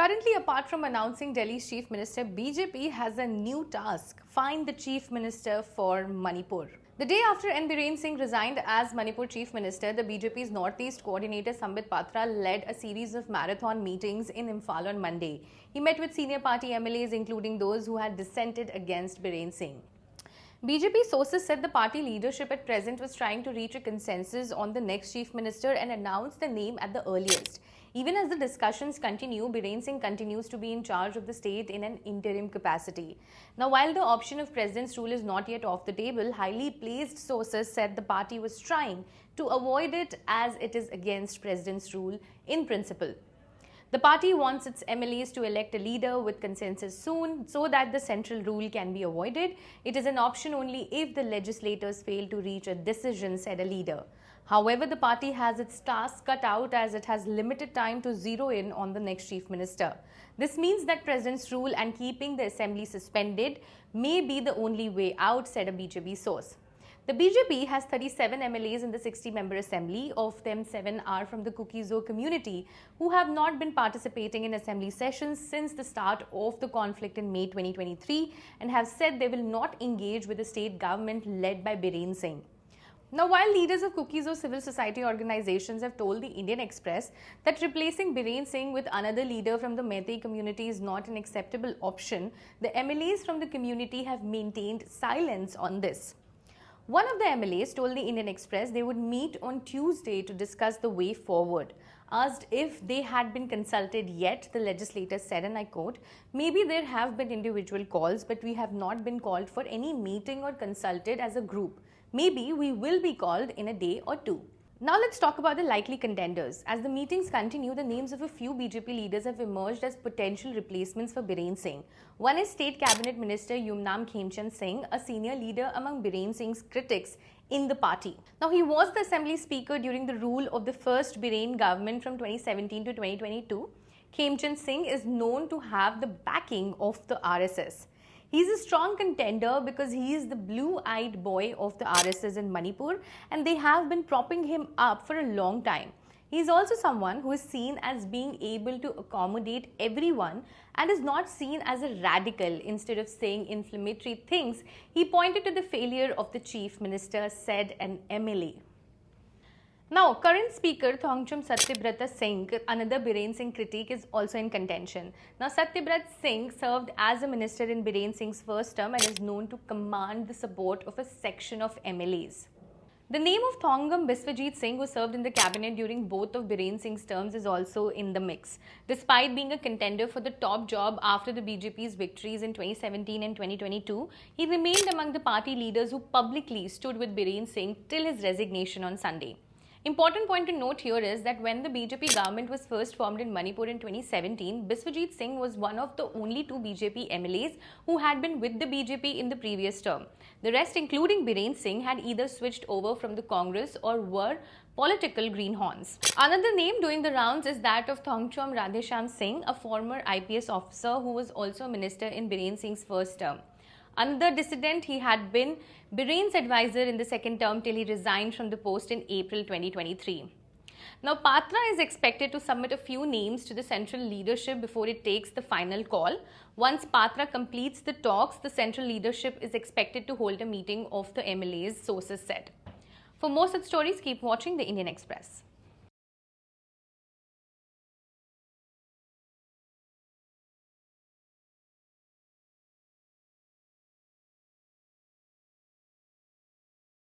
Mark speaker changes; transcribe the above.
Speaker 1: Currently, apart from announcing Delhi's Chief Minister, BJP has a new task: find the Chief Minister for Manipur. The day after N. Biren Singh resigned as Manipur Chief Minister, the BJP's Northeast coordinator Sambit Patra led a series of marathon meetings in Imphal on Monday. He met with senior party MLAs, including those who had dissented against Biren Singh. BJP sources said the party leadership at present was trying to reach a consensus on the next chief minister and announce the name at the earliest. Even as the discussions continue, Biren Singh continues to be in charge of the state in an interim capacity. Now, while the option of president's rule is not yet off the table, highly placed sources said the party was trying to avoid it as it is against president's rule in principle. The party wants its MLAs to elect a leader with consensus soon so that the central rule can be avoided. It is an option only if the legislators fail to reach a decision, said a leader. However, the party has its task cut out as it has limited time to zero in on the next chief minister. This means that president's rule and keeping the assembly suspended may be the only way out, said a BJP source. The BJP has 37 MLAs in the 60-member assembly. Of them, 7 are from the Kuki-Zo community who have not been participating in assembly sessions since the start of the conflict in May 2023 and have said they will not engage with the state government led by Biren Singh. Now, while leaders of Kuki-Zo civil society organizations have told the Indian Express that replacing Biren Singh with another leader from the Meitei community is not an acceptable option, the MLAs from the community have maintained silence on this. One of the MLAs told the Indian Express they would meet on Tuesday to discuss the way forward. Asked if they had been consulted yet, the legislator said, and I quote, "Maybe there have been individual calls, but we have not been called for any meeting or consulted as a group. Maybe we will be called in a day or two." Now let's talk about the likely contenders. As the meetings continue, the names of a few BJP leaders have emerged as potential replacements for Biren Singh. One is State Cabinet Minister Yumnam Khemchand Singh, a senior leader among Biren Singh's critics in the party. Now, he was the Assembly Speaker during the rule of the first Biren government from 2017 to 2022. Khemchand Singh is known to have the backing of the RSS. He's a strong contender because he is the blue-eyed boy of the RSS in Manipur and they have been propping him up for a long time. He is also someone who is seen as being able to accommodate everyone and is not seen as a radical. Instead of saying inflammatory things, he pointed to the failure of the chief minister, said an MLA. Now, current Speaker Thongcham Satyabrata Singh, another Biren Singh critic, is also in contention. Now, Satyabrat Singh served as a minister in Biren Singh's first term and is known to command the support of a section of MLAs. The name of Thongam Biswajit Singh, who served in the cabinet during both of Biren Singh's terms, is also in the mix. Despite being a contender for the top job after the BJP's victories in 2017 and 2022, he remained among the party leaders who publicly stood with Biren Singh till his resignation on Sunday. Important point to note here is that when the BJP government was first formed in Manipur in 2017, Biswajit Singh was one of the only 2 BJP MLAs who had been with the BJP in the previous term. The rest, including Biren Singh, had either switched over from the Congress or were political greenhorns. Another name doing the rounds is that of Thongcham Radheshyam Singh, a former IPS officer who was also a minister in Biren Singh's first term. Another dissident, he had been Biren's advisor in the second term till he resigned from the post in April 2023. Now, Patra is expected to submit a few names to the central leadership before it takes the final call. Once Patra completes the talks, the central leadership is expected to hold a meeting of the MLAs, sources said. For more such stories, keep watching the Indian Express.